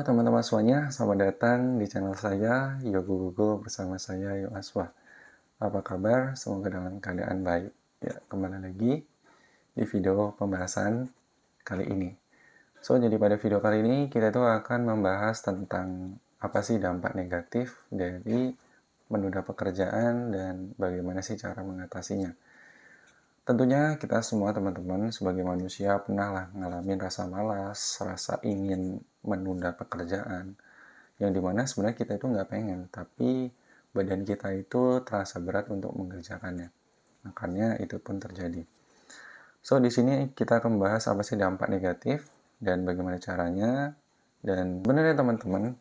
teman-teman semuanya, selamat datang di channel saya, Yogo Gogo bersama saya, Yo Aswa. Apa kabar? Semoga dalam keadaan baik. Ya, kembali lagi di video pembahasan kali ini. Jadi pada video kali ini kita tuh akan membahas tentang apa sih dampak negatif dari menunda pekerjaan dan bagaimana sih cara mengatasinya. Tentunya kita semua teman-teman sebagai manusia pernah lah ngalamin rasa malas, rasa ingin menunda pekerjaan, yang dimana sebenarnya kita itu nggak pengen, tapi badan kita itu terasa berat untuk mengerjakannya. Makanya itu pun terjadi. Di sini kita akan membahas apa sih dampak negatif dan bagaimana caranya. Dan sebenarnya teman-teman,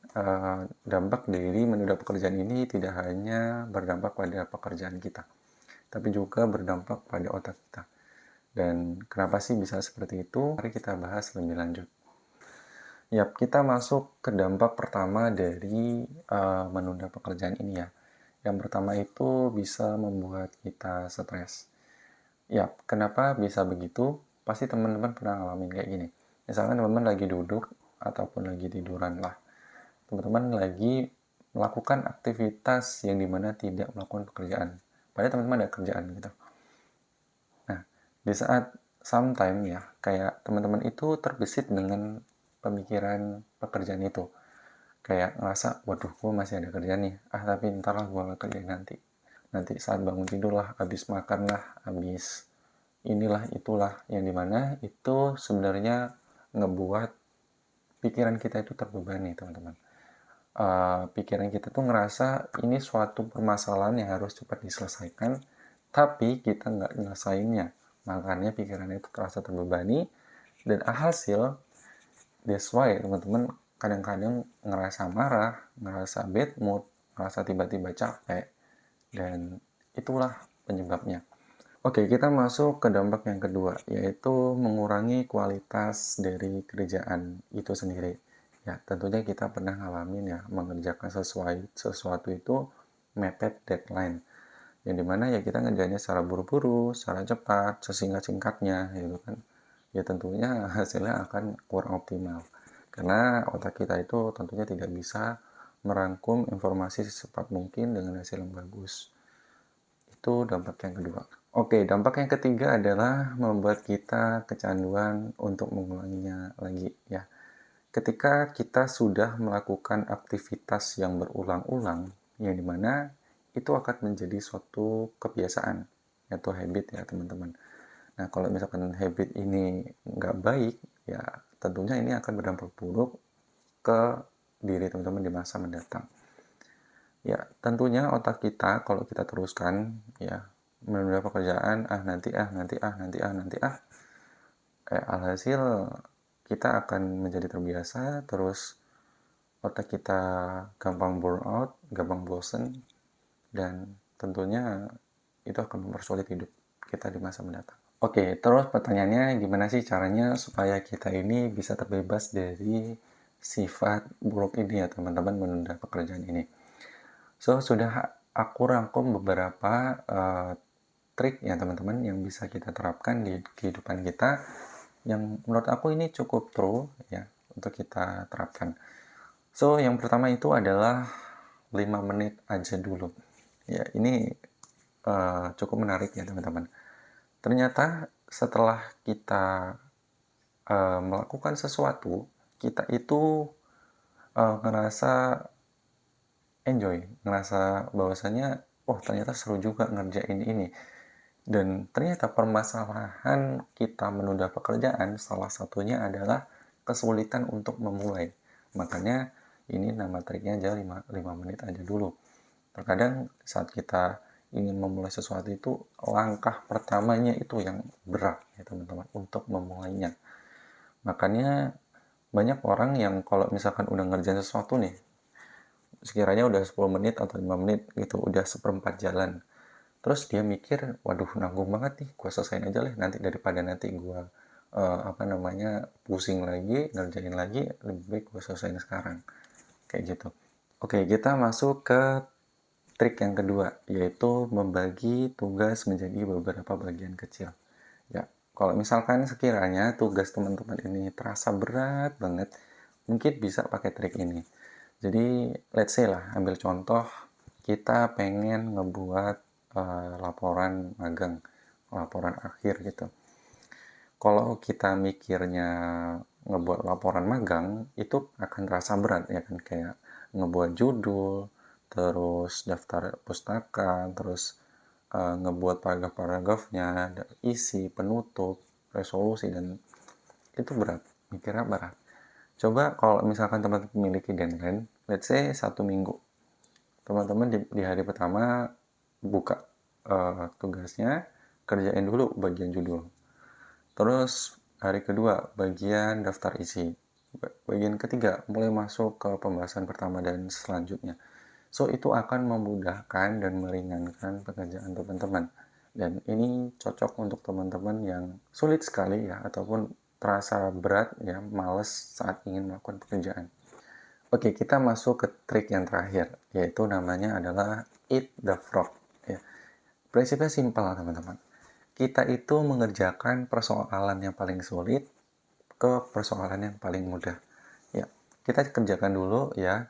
dampak dari menunda pekerjaan ini tidak hanya berdampak pada pekerjaan kita, tapi juga berdampak pada otak kita. Dan kenapa sih bisa seperti itu? Mari kita bahas lebih lanjut. Yap, kita masuk ke dampak pertama dari menunda pekerjaan ini ya. Yang pertama itu bisa membuat kita stres. Yap, kenapa bisa begitu? Pasti teman-teman pernah ngalamin kayak gini. Misalkan teman-teman lagi duduk ataupun lagi tiduran lah. Teman-teman lagi melakukan aktivitas yang dimana tidak melakukan pekerjaan. Padahal teman-teman ada kerjaan gitu. Nah, di saat sometime ya, kayak teman-teman itu terbesit dengan pemikiran pekerjaan itu. Kayak ngerasa, waduh, gue masih ada kerjaan nih. Tapi ntar lah gue kerjain nanti. Nanti saat bangun tidur lah, habis makan lah, habis inilah, itulah. Yang dimana itu sebenarnya ngebuat pikiran kita itu terbebani, teman-teman. Pikiran kita tuh ngerasa ini suatu permasalahan yang harus cepat diselesaikan, tapi kita nggak nyelesainnya. Makanya pikirannya itu terasa terbebani, dan alhasil, that's why teman-teman kadang-kadang ngerasa marah, ngerasa bad mood, ngerasa tiba-tiba capek, dan itulah penyebabnya. Oke, kita masuk ke dampak yang kedua, yaitu mengurangi kualitas dari kerjaan itu sendiri. Ya, tentunya kita pernah ngalamin ya, mengerjakan sesuatu itu mepet deadline. Yang dimana ya kita ngerjainnya secara buru-buru, secara cepat, sesingkat-singkatnya gitu kan. Ya tentunya hasilnya akan kurang optimal. Karena otak kita itu tentunya tidak bisa merangkum informasi secepat mungkin dengan hasil yang bagus. Itu dampak yang kedua. Oke, dampak yang ketiga adalah membuat kita kecanduan untuk mengulanginya lagi ya. Ketika kita sudah melakukan aktivitas yang berulang-ulang, yang dimana itu akan menjadi suatu kebiasaan, yaitu habit ya teman-teman. Nah, kalau misalkan habit ini nggak baik, ya tentunya ini akan berdampak buruk ke diri teman-teman di masa mendatang. Ya, tentunya otak kita kalau kita teruskan ya menunda pekerjaan, alhasil kita akan menjadi terbiasa, terus otak kita gampang burn out, gampang bosen, dan tentunya itu akan mempersulit hidup kita di masa mendatang. Oke, terus pertanyaannya gimana sih caranya supaya kita ini bisa terbebas dari sifat buruk ini ya teman-teman, menunda pekerjaan ini. Sudah aku rangkum beberapa trik ya teman-teman yang bisa kita terapkan di kehidupan kita, yang menurut aku ini cukup true ya untuk kita terapkan. Yang pertama itu adalah 5 menit aja dulu. Ya, ini cukup menarik ya teman-teman. Ternyata setelah kita melakukan sesuatu, kita itu ngerasa enjoy, ngerasa bahwasanya, oh ternyata seru juga ngerjain ini. Dan ternyata permasalahan kita menunda pekerjaan salah satunya adalah kesulitan untuk memulai. Makanya ini nama triknya aja 5 menit aja dulu. Terkadang saat kita ingin memulai sesuatu itu, langkah pertamanya itu yang berat ya teman-teman untuk memulainya. Makanya banyak orang yang kalau misalkan udah ngerjain sesuatu nih, sekiranya udah 10 menit atau 5 menit gitu, udah seperempat jalan. Terus dia mikir, waduh nanggung banget nih, gue selesain aja lah nanti daripada nanti gue pusing lagi, ngerjain lagi, lebih baik gue selesain sekarang. Kayak gitu. Oke, kita masuk ke trik yang kedua, yaitu membagi tugas menjadi beberapa bagian kecil. Ya, kalau misalkan sekiranya tugas teman-teman ini terasa berat banget, mungkin bisa pakai trik ini. Jadi, let's say lah, ambil contoh, kita pengen ngebuat laporan magang, laporan akhir gitu. Kalau kita mikirnya ngebuat laporan magang, itu akan terasa berat ya kan, kayak ngebuat judul, terus daftar pustaka, terus ngebuat paragraf-paragrafnya, isi, penutup, resolusi, dan itu berat, mikirnya berat. Coba kalau misalkan teman-teman memiliki deadline, let's say 1 minggu, teman-teman di hari pertama buka tugasnya, kerjain dulu bagian judul. Terus hari kedua bagian daftar isi. Bagian ketiga mulai masuk ke pembahasan pertama dan selanjutnya. So itu akan memudahkan dan meringankan pekerjaan teman-teman. Dan ini cocok untuk teman-teman yang sulit sekali ya, ataupun terasa berat ya, males saat ingin melakukan pekerjaan. Oke, kita masuk ke trik yang terakhir, yaitu namanya adalah eat the frog. Ya. Prinsipnya simpel teman-teman. Kita itu mengerjakan persoalan yang paling sulit ke persoalan yang paling mudah. Ya, kita kerjakan dulu ya,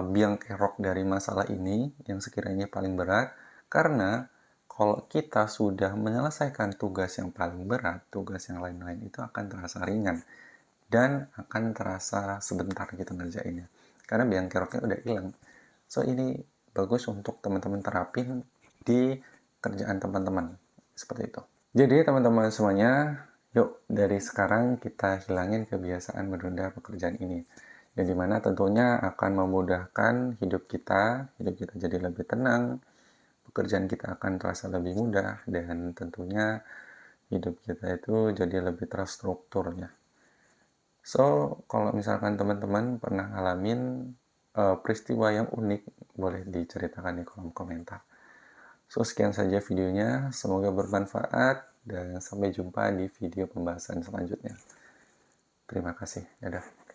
biang kerok dari masalah ini yang sekiranya paling berat, karena kalau kita sudah menyelesaikan tugas yang paling berat, tugas yang lain-lain itu akan terasa ringan dan akan terasa sebentar gitu ngerjainnya, karena biang keroknya udah hilang. So ini bagus untuk teman-teman terapin di kerjaan teman-teman seperti itu. Jadi teman-teman semuanya, yuk dari sekarang kita hilangin kebiasaan menunda pekerjaan ini, yang dimana tentunya akan memudahkan hidup kita jadi lebih tenang, pekerjaan kita akan terasa lebih mudah, dan tentunya hidup kita itu jadi lebih terstruktur ya. So, kalau misalkan teman-teman pernah ngalamin peristiwa yang unik, boleh diceritakan di kolom komentar. So, sekian saja videonya. Semoga bermanfaat dan sampai jumpa di video pembahasan selanjutnya. Terima kasih. Dadah.